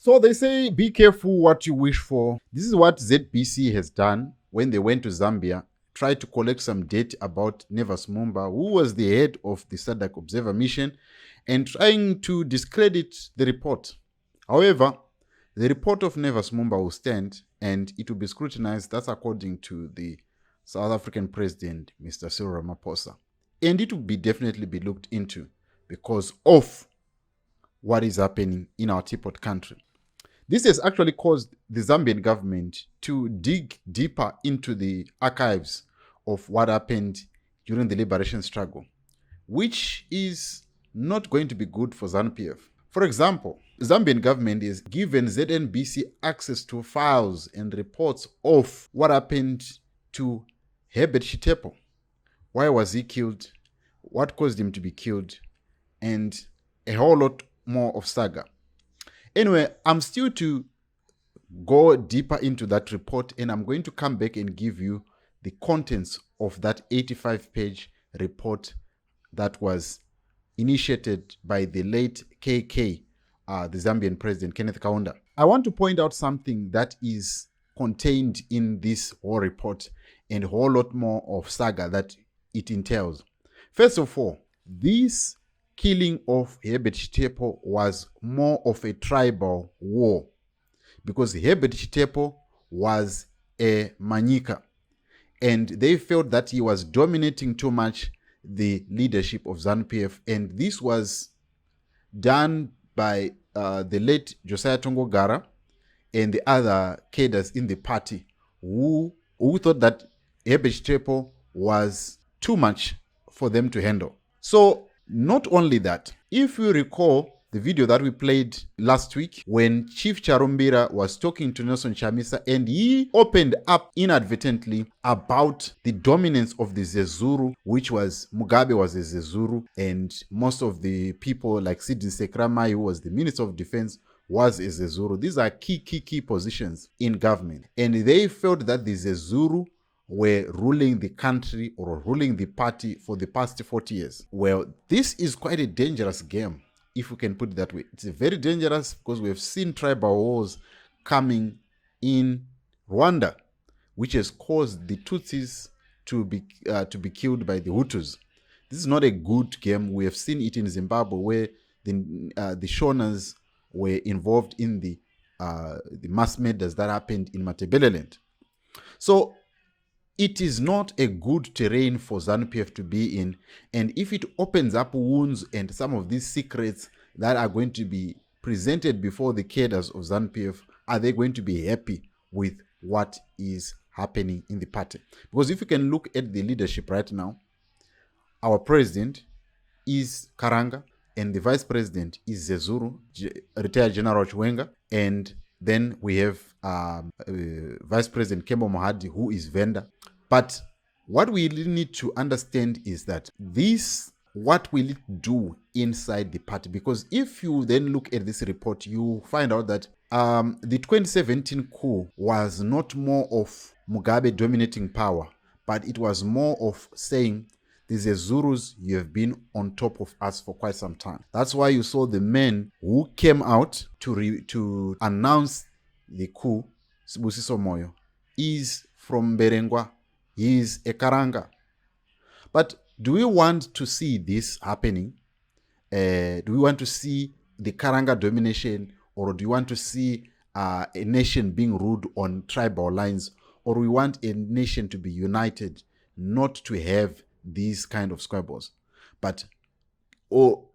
So they say, be careful what you wish for. This is what ZBC has done when they went to Zambia, tried to collect some data about Nevas Mumba, who was the head of the SADC Observer Mission, and trying to discredit the report. However, the report of Nevas Mumba will stand and it will be scrutinized. That's according to the South African President, Mr. Cyril Ramaphosa. And it will be definitely be looked into because of what is happening in our teapot country. This has actually caused the Zambian government to dig deeper into the archives of what happened during the liberation struggle, which is not going to be good for ZANU PF. For example, the Zambian government is given ZNBC access to files and reports of what happened to Herbert Chitepo. Why was he killed? What caused him to be killed? And a whole lot more of saga. Anyway, I'm still to go deeper into that report, and I'm going to come back and give you the contents of that 85-page report that was initiated by the late KK, the Zambian president, Kenneth Kaunda. I want to point out something that is contained in this whole report and a whole lot more of saga that it entails. First of all, this killing of Herbert Chitepo was more of a tribal war because Herbert Chitepo was a Manyika and they felt that he was dominating too much the leadership of ZANU PF, and this was done by the late Josiah Tongogara and the other cadres in the party who thought that Herbert Chitepo was too much for them to handle. So not only that, if you recall the video that we played last week when Chief Charumbira was talking to Nelson Chamisa and he opened up inadvertently about the dominance of the Zezuru, which was Mugabe was a Zezuru, and most of the people like Sidney Sekramai, who was the Minister of Defense, was a Zezuru. These are key positions in government, and they felt that the Zezuru were ruling the country or ruling the party for the past 40 years. Well, this is quite a dangerous game, if we can put it that way. It's very dangerous because we have seen tribal wars coming in Rwanda, which has caused the Tutsis to be killed by the Hutus. This is not a good game. We have seen it in Zimbabwe, where the Shonas were involved in the mass murders that happened in Matabeleland. So it is not a good terrain for ZANU PF to be in, and if it opens up wounds and some of these secrets that are going to be presented before the cadres of ZANU PF, are they going to be happy with what is happening in the party? Because if you can look at the leadership right now, our president is Karanga and the vice president is Zezuru, retired General Chwenga, and then we have Vice President Kembo Mohadi, who is Venda. But what we really need to understand is that what will it do inside the party? Because if you then look at this report, you find out that the 2017 coup was not more of Mugabe dominating power, but it was more of saying, these Zurus, you have been on top of us for quite some time. That's why you saw the men who came out to announce the coup, Sibusiso Moyo, is from Berengwa. He is a Karanga. But do we want to see this happening? Do we want to see the Karanga domination, or do we want to see a nation being ruled on tribal lines, or we want a nation to be united, not to have these kind of squabbles? But will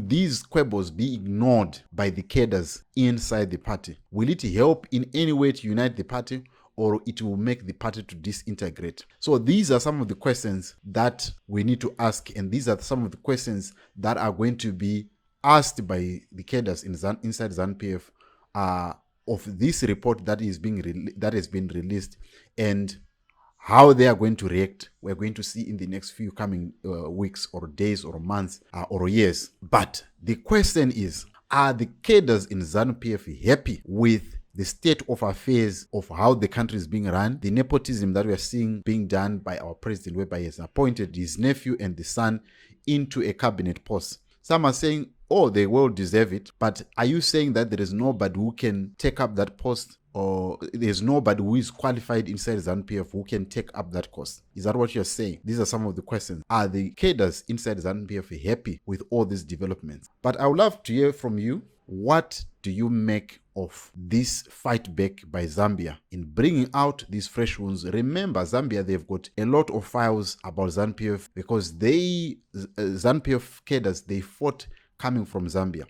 these squabbles be ignored by the cadres inside the party? Will it help in any way to unite the party, or it will make the party to disintegrate? So these are some of the questions that we need to ask, and these are some of the questions that are going to be asked by the cadres inside ZANU PF of this report that has been released, and how they are going to react. We're going to see in the next few coming weeks or days or months or years. But the question is, are the cadres in ZANU PF happy with the state of affairs of how the country is being run, the nepotism that we are seeing being done by our president, whereby he has appointed his nephew and the son into a cabinet post? Some are saying, or they will deserve it. But are you saying that there is nobody who can take up that post, or there's nobody who is qualified inside ZANU PF who can take up that course? Is that what you're saying? These are some of the questions. Are the cadres inside ZANU PF happy with all these developments? But I would love to hear from you. What do you make of this fight back by Zambia in bringing out these fresh wounds? Remember, Zambia, they've got a lot of files about ZANU PF because ZANU PF cadres, they fought coming from Zambia.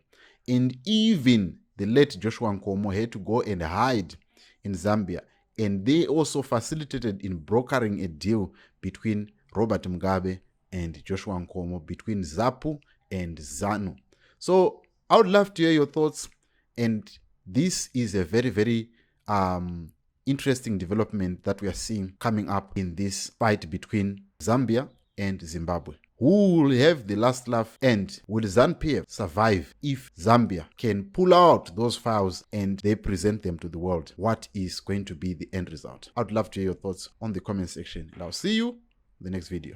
And even the late Joshua Nkomo had to go and hide in Zambia. And they also facilitated in brokering a deal between Robert Mugabe and Joshua Nkomo, between ZAPU and ZANU. So I would love to hear your thoughts. And this is a very, very interesting development that we are seeing coming up in this fight between Zambia and Zimbabwe. Who will have the last laugh, and will ZANU PF survive if Zambia can pull out those files and they present them to the world? What is going to be the end result? I'd love to hear your thoughts on the comment section, and I'll see you in the next video.